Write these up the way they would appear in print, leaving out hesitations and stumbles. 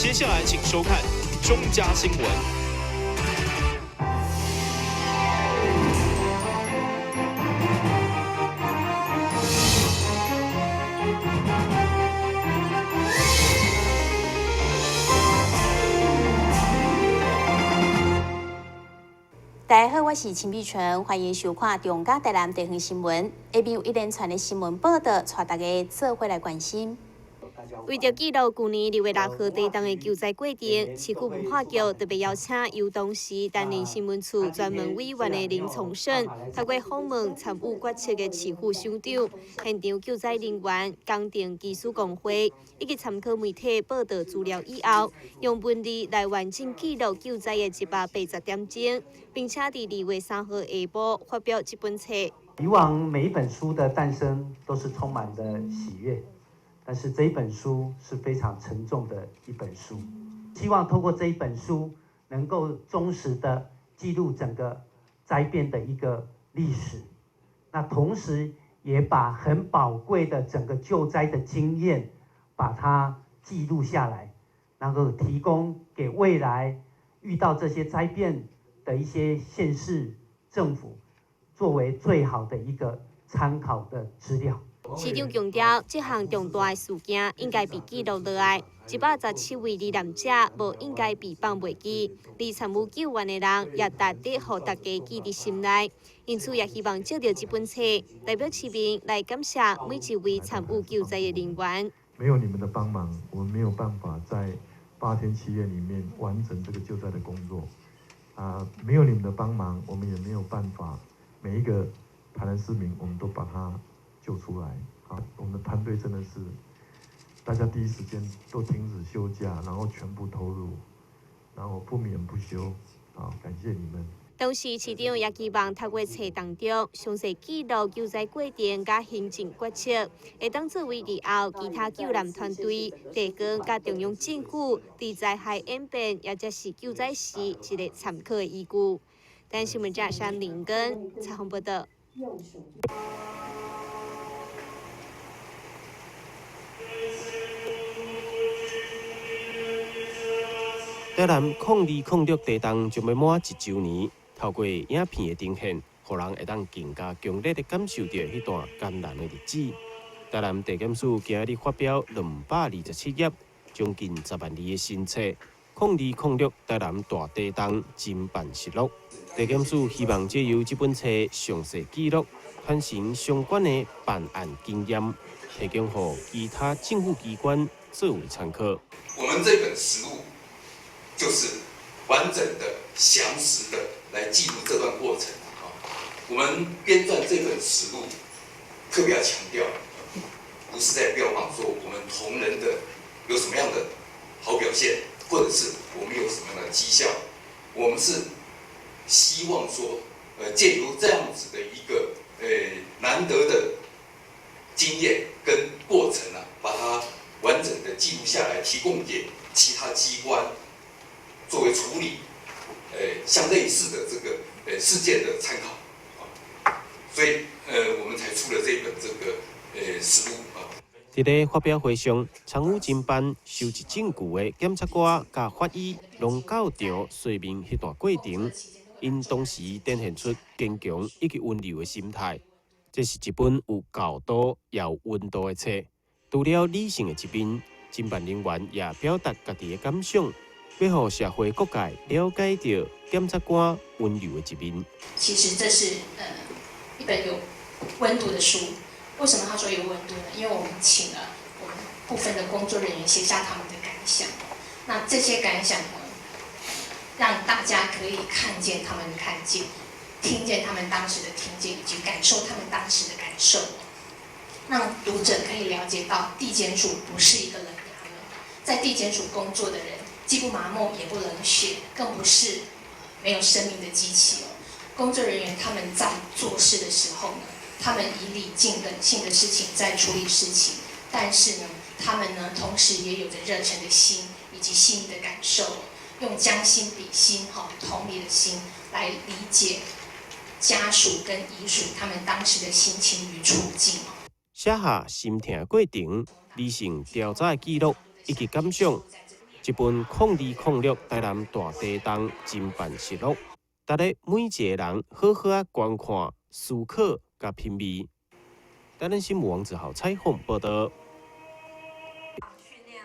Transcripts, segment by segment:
接下来请收看中嘉新闻。大家好，我是陈碧纯，欢迎收看中嘉台南地方新闻。下面有一连串的新闻报道，带大家做伙来关心。为着记录去年6月6号地震的救灾过程，市区文化局特别邀请由当时担任新闻处专门委员的林崇胜，透过访问参与决策的市府首长、现场救灾人员、工程技术工会，以及参考媒体报道资料以后，用文字来完整记录救灾的180点钟，并且在2月3号下晡发表这本册。以往每一本书的诞生都是充满着喜悦。但是这一本书是非常沉重的一本书，希望透过这一本书，能够忠实的记录整个灾变的一个历史，那同时也把很宝贵的整个救灾的经验，把它记录下来，然后提供给未来遇到这些灾变的一些县市政府，作为最好的一个参考的资料。市长强调，这项重大的事件应该被记录落来。117位罹难者无应该被放袂记，而参与救援的人也值得互大家记伫心内。因此，也希望借着这本册，代表市民来感谢每一位参与救灾的人员。没有你们的帮忙，我们没有办法在8天7夜里面完成这个救灾的工作。没有你们的帮忙，我们也没有办法每一个台南市民，我们都把他救出来。我们的团队真的是，大家第一时间都停止休假，然后全部投入，然后不眠不休。感谢你们。同时，市长也希望透过册当中详细记录救灾过程甲行政决策，会当作为日后其他救援团队、地方甲中央政府在灾害演变，也则是救灾时一个参考的依据。但新闻站山林根采访报道。台南2006地震就要满1周年，透过影片的呈现，让人会当更加强烈地感受到迄段艰难的日子。台南地检署今日发表227页，将近10万字的新册《2006台南大地震侦办实录》。地检署希望借由这本册详细记录、传承相关的办案经验，提供给其他政府机关作为参考。我们这本实录就是完整的、详实的来记录这段过程。我们编撰这本实录，特别要强调，不是在标榜说我们同仁的有什么样的好表现，或者是我们有什么样的绩效。我们是希望说，借由这样子的一个难得的经验跟过程把它完整的记录下来，提供给其他机关作为处理像类似的这个事件的参考。所以我们才出了这本实录。伫咧发表会上，参与侦办收集证据的检察官甲法医拢到场说明迄段过程，因当时展现出坚强以及温柔的心态。这是一本有高度也有温度的册。除了理性的一面，侦办人员也表达家己的感想，要让社会各界了解到检察官温柔的一面。其实这是一本有温度的书。为什么他说有温度呢？因为我们请了我们部分的工作人员写下他们的感想。那这些感想呢，让大家可以看见他们的看见，听见他们当时的听见，以及感受他们当时的感受，让读者可以了解到地检署不是一个冷衙门，在地检署工作的人既不麻木也不冷血，更不是没有生命的机器。工作人员他们在做事的时候呢，他们以理性冷静的事情在处理事情，但是呢，他们呢同时也有着热忱的心以及细腻的感受，用将心比心、同理的心来理解家属跟遗属他们当时的心情与处境。写下心痛的过程、理性调查的记录以及感想，一本0206台南大地档金版实录，值得每一个人好好啊观看、思考甲品味。台南新闻网1号采访报道。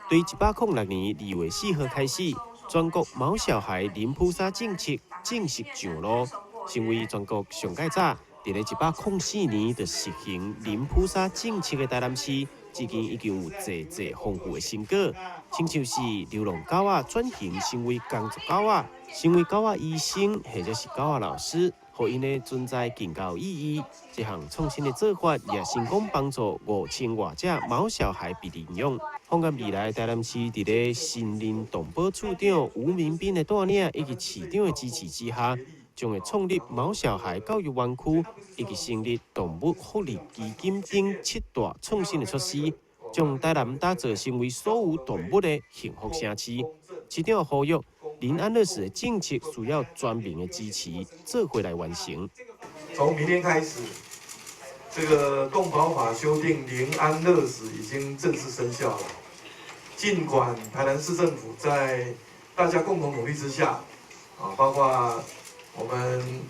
对106年2月4号开始，全国毛小孩零扑杀政策正式上路，成为全国上届早伫咧104年就实行零扑杀政策的台南市，至今已经有济丰富的成果，亲像是流浪狗仔转型成为工作狗仔，成为狗仔医生或者是狗仔老师，互因的存在更高意义。这项创新的做法也成功帮助5000多只毛小孩被领养。放眼未来，台南市伫咧森林动保处长吴明斌的带领以及市长的支持之下，将会创立毛小孩教育园区，以及成立动物福利基金等7大创新的措施，将台南打造成为所有动物的幸福城市。市长呼吁，林安乐死的政策需要全民的支持，做回来完成。从明天开始，这个动保法修订零安乐死已经正式生效了。尽管台南市政府在大家共同努力之下，包括我们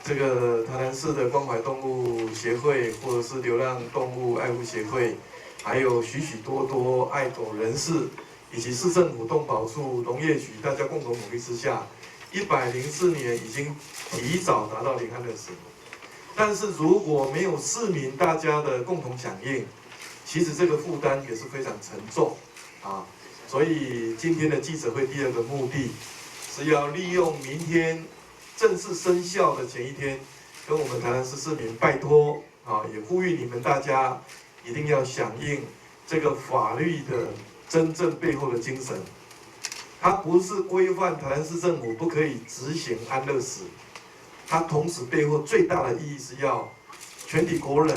这个台南市的关怀动物协会，或者是流浪动物爱护协会，还有许多爱狗人士，以及市政府动保处、农业局，大家共同努力之下，104年已经提早达到零安乐死。但是如果没有市民大家的共同响应，其实这个负担也是非常沉重啊。所以今天的记者会第2个目的是要利用明天正式生效的前一天，跟我们台南市市民拜托啊，也呼吁你们大家一定要响应这个法律的真正背后的精神。它不是规范台南市政府不可以执行安乐死。它同时背后最大的意义是要全体国人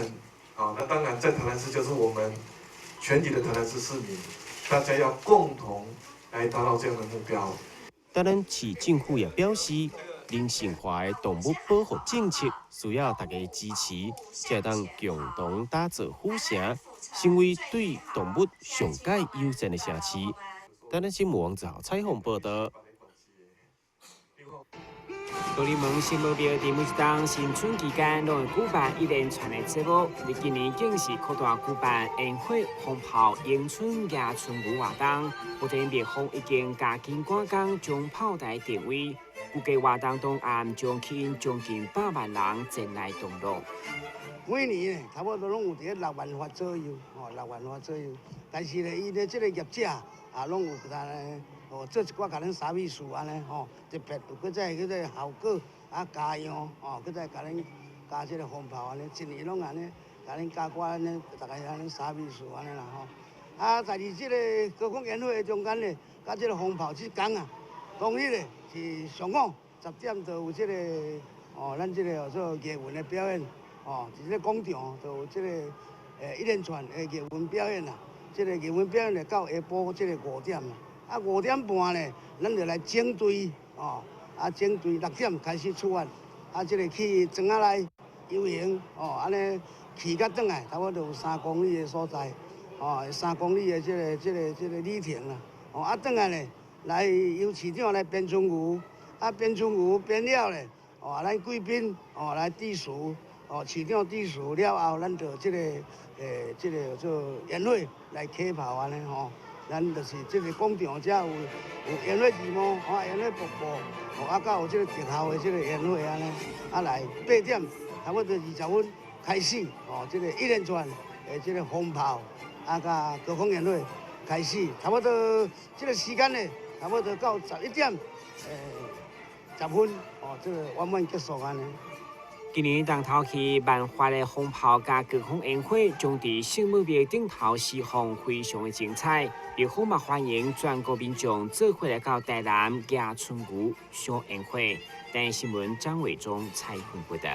啊，那当然在台南市就是我们全体的台南市市民，大家要共同来达到这样的目标。台南市政府也表示，人性化的动物保护政策需要大家支持，才会当共同打造虎城，成为对动物上界友善的城市。台南新闻网1号采访报道。独立门新目标伫每一档新春期间，拢会举办一连串的节目。伫今年更是扩大举办宴会、风炮、迎春、夜春牛活动。不但灭风已经加紧赶工，将炮台定位。估计活动当暗将吸引将近8万人前来同乐。每年呢，差不多拢有伫6万发左右，6万发左右。但是呢，伊的这个业者拢有做一寡甲咱沙米树安尼特别有搁再叫做效果加样搁再甲咱加这个风炮安尼，一年拢安尼甲咱加寡安尼，大概安尼沙米树安尼啦在这个高空宴会中间呢，甲这个风炮之间当日呢是上午10点就有这个咱这个做艺文的表演伫这个广场就有这个一连串的艺文表演啦。这个艺文表演呢到下晡这个5点啦，5点半呢，咱就来整队整队6点开始出发，这个去庄仔内游行安尼去到转来，差不多有3公里的所在，3公里的这个里程啦，转来呢，来由市长来编春牛，编春牛编了呢，咱贵宾来致辞，市长致辞了后，咱就这个做宴会来开炮安尼咱就是这个广场遮有烟火字幕，烟火瀑布，到有这个特效的这个烟火安尼，来8点差不多20分开始，这个一连串的这个风炮甲高空烟火开始，差不多这个时间呢，差不多到11点10分，这个圆满结束安尼。今年当头起万发的风炮加高空烟火，将伫圣母庙顶头释放，非常的精彩。也火嘛欢迎全国民众做伙来到台南夜春牛赏烟火。台新闻张伟忠采访报道。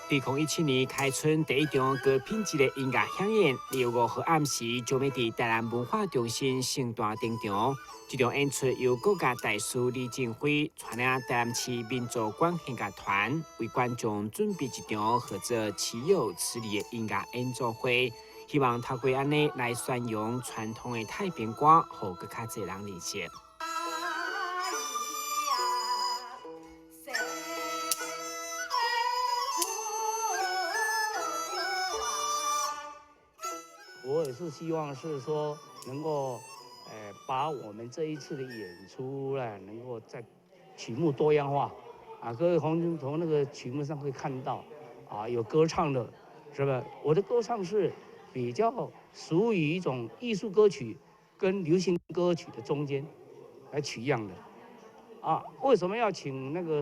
2017年开春第一场高品质的音乐响演，2月5号暗时将要伫台南文化中心盛大登场。这场演出由国家大师李振辉带领台南市民族管弦乐团为观众准备一场合作齐友词理的音乐演奏会，希望透过安尼来宣扬传统的太平歌，互更较侪人认识。我也是希望是说能够，把我们这一次的演出呢，能够在曲目多样化，啊，各位从那个曲目上可以看到，啊，有歌唱的，是吧？我的歌唱是比较属于一种艺术歌曲跟流行歌曲的中间来取样的，啊，为什么要请那个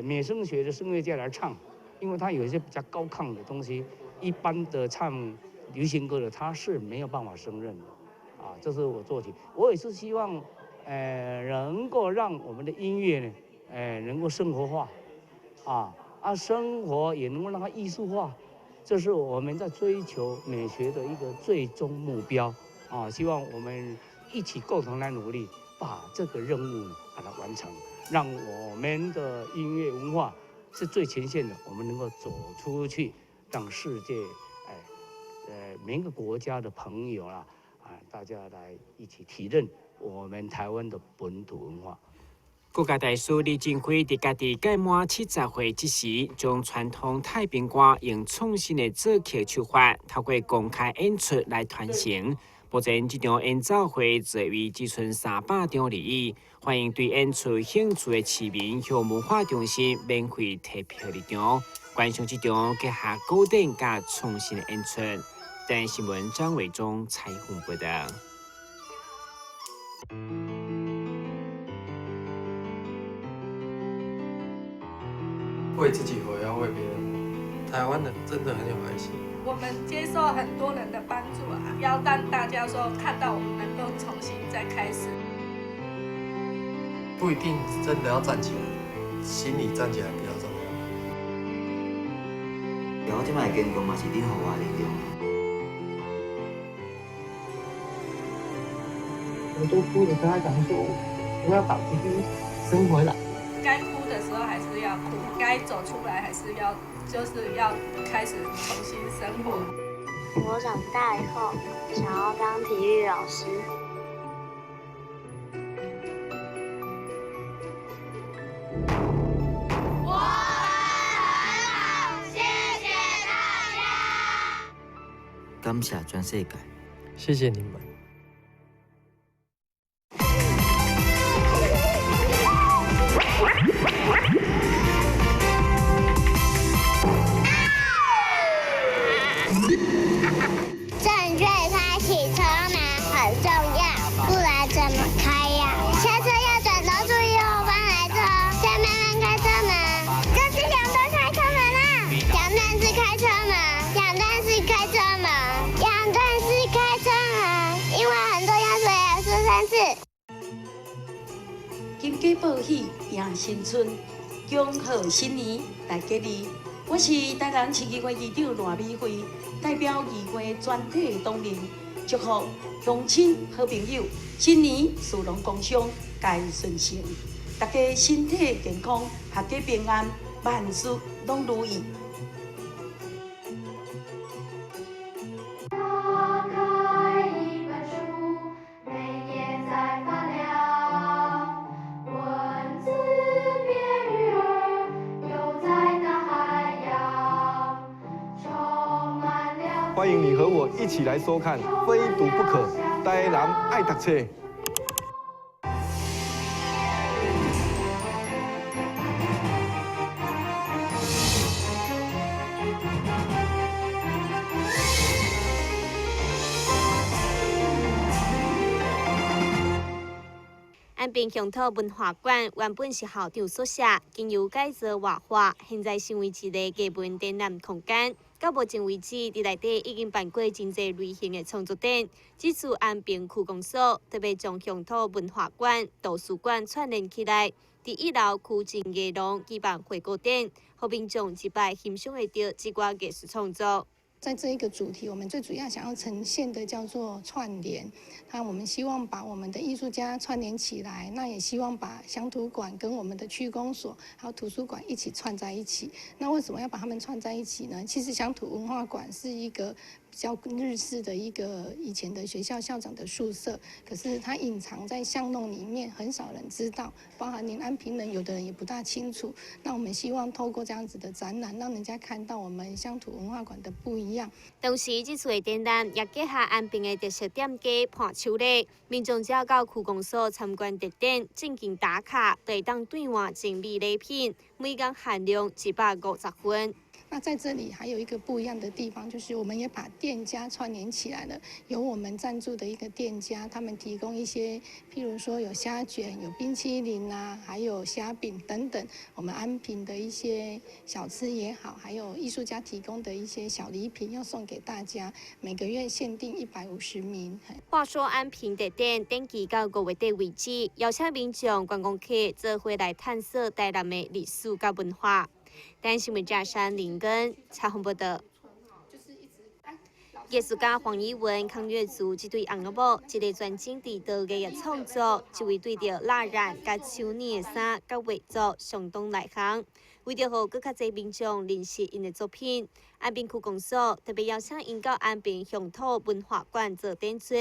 美声学的声乐家来唱？因为他有一些比较高亢的东西，一般的唱流行歌的他是没有办法胜任的，啊，这是我做题。我也是希望，能够让我们的音乐呢，能够生活化，生活也能够让它艺术化，这是我们在追求美学的一个最终目标，啊，希望我们一起共同来努力，把这个任务呢把它完成，让我们的音乐文化是最前线的，我们能够走出去，让世界。每个国家的朋友啦，大家来一起体认我们台湾的本土文化。国家大使李登辉伫家己届满70岁之时，将传统太平歌用创新的做曲手法，透过公开演出来传承。目前这场演奏会座位只剩300张而已，欢迎对演出兴趣的市民向文化中心免费提票入场。观赏这场结合古典加创新的演出。台湾新闻张伟忠采访报道。为自己活，要为别人。台湾人真的很有爱心。我们接受很多人的帮助要让大家说看到我们能够重新再开始。不一定真的要站起来，心里站起来比较重要。然后这摆健康嘛是你给我的力量。我就哭着跟他讲说，我要把弟弟生回来。该哭的时候还是要哭，该走出来还是要，就是要开始重新生活。我长大以后想要当体育老师。我们很好，谢谢大家。感谢全世界，谢谢你们。正确开启车门很重要，不然怎么开呀？下车要转头注意后方来车，再慢慢开车门。这是两段开车门啊！两段式开车门，两段式开车门，两段式开车门，因为很多要说3次。金鸡报喜迎新春，恭贺新年大吉利。我是台南市议会议长赖美惠，代表议会全体同仁，祝福乡亲好朋友新年事龙工商，皆顺成，大家身体健康，阖家平安，万事拢如意。欢迎你和我一起来收看《非读不可》，台南爱读册。安平乡土文化馆原本是校长宿舍，经由改造活化，现在成为一个艺文展览空间。到目前为止，伫内底已经办过真侪类型的创作展。这次安平区公所特别将乡土文化馆、图书馆串联起来，伫1楼区前艺廊举办回顾展，互民众一摆欣赏会到这寡艺术创作。在这一个主题，我们最主要想要呈现的叫做串联。那我们希望把我们的艺术家串联起来，那也希望把乡土馆跟我们的区公所还有图书馆一起串在一起。那为什么要把它们串在一起呢？其实乡土文化馆是一个比较日式的一个以前的学校校长的宿舍，可是它隐藏在巷弄里面，很少人知道，包含连安平人有的人也不大清楚。那我们希望透过这样子的展览，让人家看到我们乡土文化馆的不一样。同时，这次的展览也结合安平的特色店家伴手礼，民众只要到区公所参观特展，进行打卡，就会当兑换精美礼品，每工限量150份。那在这里还有一个不一样的地方，就是我们也把店家串联起来了。有我们赞助的一个店家，他们提供一些，譬如说有虾卷、有冰淇淋啊，还有虾饼等等，我们安平的一些小吃也好，还有艺术家提供的一些小礼品要送给大家。每个月限定150名。话说安平特展登记到5月底为止，邀请民众、观光客做伙来探索台南的历史甲文化。但新闻架山林根采访报道。艺术家黄以文、康月竹这对翁仔某，一个专精伫陶艺的创作，一位对着蜡染、甲手捏的衫、甲画作相当内行。为着让更较侪民众认识因的作品，安平区公所特别邀请因到安平乡土文化馆做展出，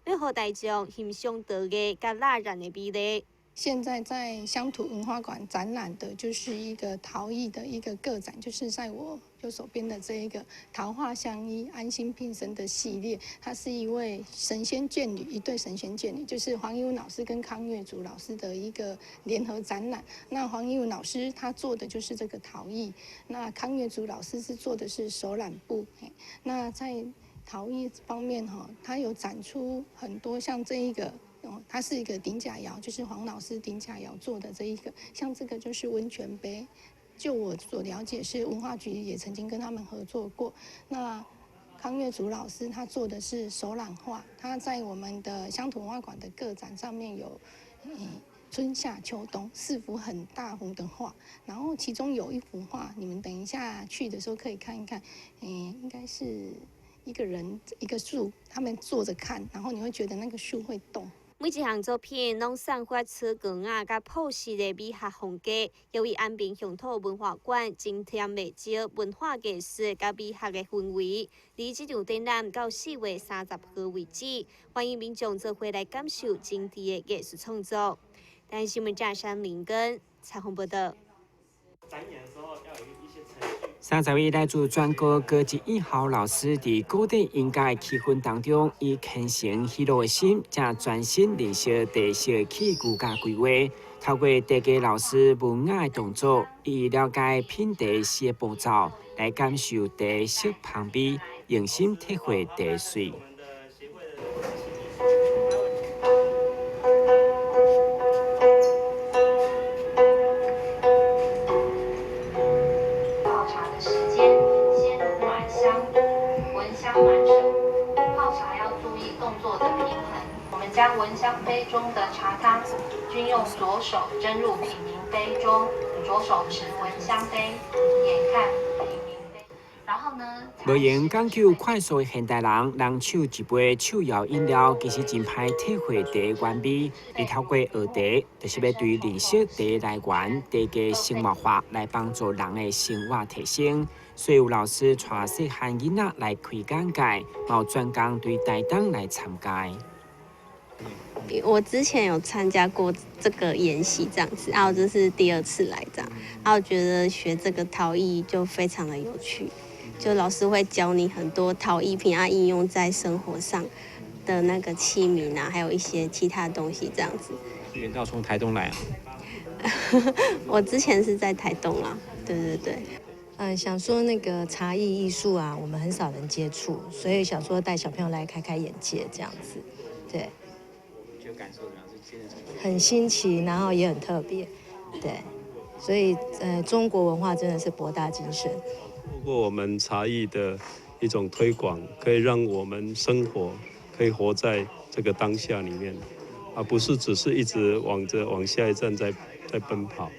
要让大众欣赏陶艺甲蜡染的美丽。现在在乡土文化馆展览的就是一个陶艺的一个个展，就是在我右手边的这一个桃花相依安心聘生的系列，它是一位神仙眷侣，一对神仙眷侣，就是黄一文老师跟康月竹老师的一个联合展览。那黄一文老师他做的就是这个陶艺，那康月竹老师是做的是手染布。那在陶艺方面他有展出很多像这一个。它是一个顶甲窑，就是黄老师顶甲窑做的这一个，像这个就是温泉杯。就我所了解，是文化局也曾经跟他们合作过。那康月竹老师他做的是手染画，他在我们的乡土文化馆的个展上面有，春夏秋冬4幅很大幅的画，然后其中有一幅画，你们等一下去的时候可以看一看，应该是一个人一个树，他们坐着看，然后你会觉得那个树会动。每一项作品拢散发出光啊甲朴实的美学风格，也为安平乡土文化馆增添不少文化艺术甲美学的氛围。离这场展览到4月30号为止，欢迎民众做伙来感受精致的艺术创作。但新闻站山林根采访报道。展演的时候要有一些程序。30位来自全国各级艺校老师伫高等应届气氛当中，以虔诚喜乐的心，正专心练习地色器具甲规划。透过大家老师文雅的动作，以了解品茶师的步骤，来感受茶色旁美，用心体会茶水。将闻香杯中的茶汤均用左手斟入品茗杯中，左手持闻香杯，眼看品茗杯。然后呢？无用讲究快速的现代人，人手一杯手摇饮料，其实真歹体会茶的原味。而透过学茶，就是要对认识茶的来源、茶的生活化，来帮助人的生活提升。所以有老师带细汉囡仔来开讲解，有专工对台东来参加。我之前有参加过这个研习这样子，然后这是第2次来这样，然后觉得学这个陶艺就非常的有趣，就老师会教你很多陶艺品啊，应用在生活上的那个器皿啊，还有一些其他东西这样子。远道从台东来啊？我之前是在台东啦，对。想说那个茶艺艺术啊，我们很少人接触，所以想说带小朋友来开开眼界这样子，对。感受怎么样？是现在很新奇，然后也很特别，对，所以中国文化真的是博大精深。透过我们茶艺的一种推广，可以让我们生活可以活在这个当下里面，而不是只是一直往下一站在奔跑。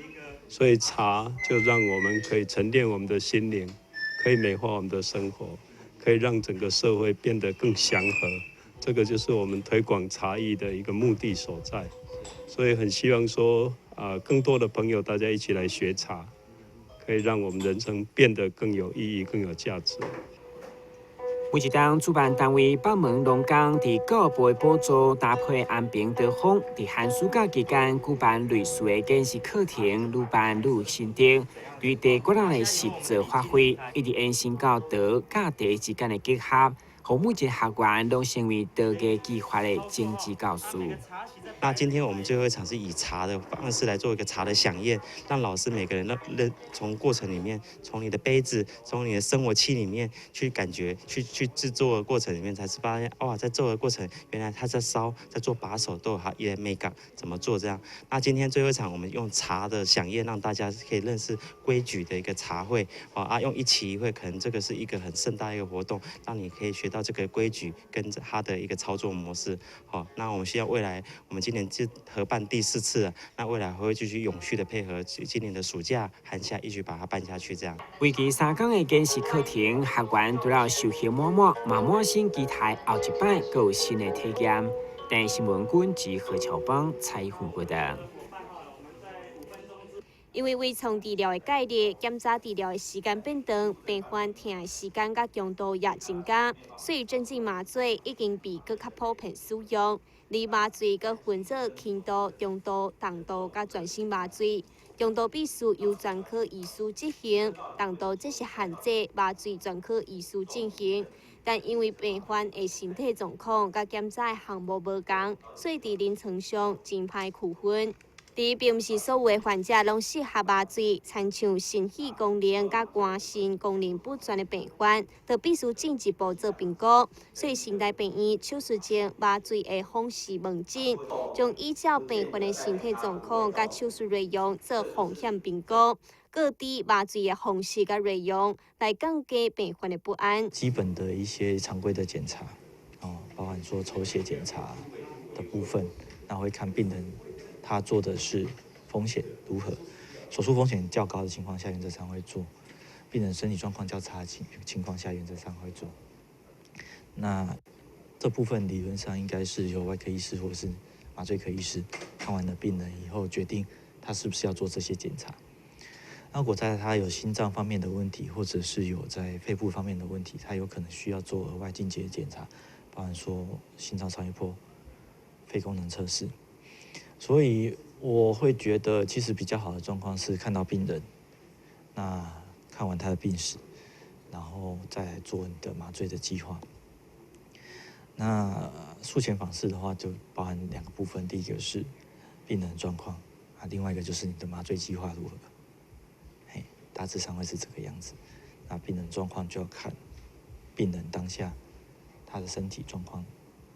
所以茶就让我们可以沉淀我们的心灵，可以美化我们的生活，可以让整个社会变得更祥和。这个就是我们推广茶艺的一个目的所在，所以很希望说，更多的朋友大家一起来学茶，可以让我们人生变得更有意义、更有价值。每一档主办单位北门龙岗伫教育部的补助，搭配安平德丰，伫寒暑假期间举办类似的见习课程，愈办愈有心得，对地国人的实做发挥，一直延伸到德甲地之间的结合，让每一个学员拢成为德艺计划的经济教师。那今天我们最后一场是以茶的方式来做一个茶的飨宴，让老师每个人从过程里面，从你的杯子，从你的生活器里面去感觉，去制作的过程里面，才是发现哇，在做的过程，原来他在烧，在做把手都有他一些美感，怎么做这样。那今天最后一场我们用茶的飨宴，让大家可以认识规矩的一个茶会用一期一会，可能这个是一个很盛大的一个活动，让你可以学到这个规矩跟着它的一个操作模式。那我们希望未来我们今年合办第4次了，那未来还会继续永续的配合今年的暑假、寒夏一起把它办下去。这样，为期3天的见习课程，学员除了收获满心期待后一摆更有新的体验。但新闻君及何乔邦采访报道。因为微创治疗的概念，检查治疗的时间变长，病患疼的时间甲强度也增加，所以镇静麻醉已经被更较普遍使用。而麻醉佫分做轻度、中度、重度甲全身麻醉。中度必须由专科医师执行，重度则是限制麻醉专科医师进行。但因为病患的身体状况甲检查的项目无同，所以伫临床上真歹区分。并不是所有的患者拢适合麻醉，亲像心肺功能甲肝肾功能不全的病患，就必须进一步做评估。所以新台病院手术前麻醉的方式问诊，将依照病患的身体状况甲手术内容做风险评估，各地麻醉的方式甲内容来降低病患的不安。基本的一些常规的检查，包含说抽血检查的部分，那会看病人。他做的是风险如何，手术风险较高的情况下，原则上会做；病人身体状况较差的情况下，原则上会做。那这部分理论上应该是由外科医师或是麻醉科医师看完了病人以后，决定他是不是要做这些检查。那如果在他有心脏方面的问题，或者是有在肺部方面的问题，他有可能需要做额外进阶的检查，包含说心脏超音波、肺功能测试。所以我会觉得，其实比较好的状况是看到病人，那看完他的病史，然后再来做你的麻醉的计划。那术前访视的话，就包含2个部分，第一个是病人的状况，另外一个就是你的麻醉计划如何。大致上会是这个样子。那病人状况就要看病人当下他的身体状况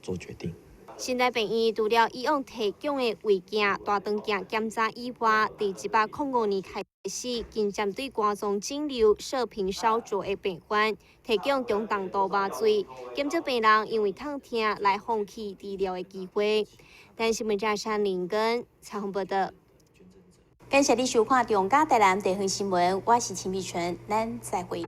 做决定。新台病院除了以往提供的胃镜、大肠镜检查以外，自105年开始，更针对肝脏肿瘤、射频烧灼的病患，提供中重度麻醉，减少病人因为痛痛来放弃治疗的机会。但新闻站山林根采访报道。感谢你收看《中嘉台南地方新闻》，我是陈碧纯，咱再会。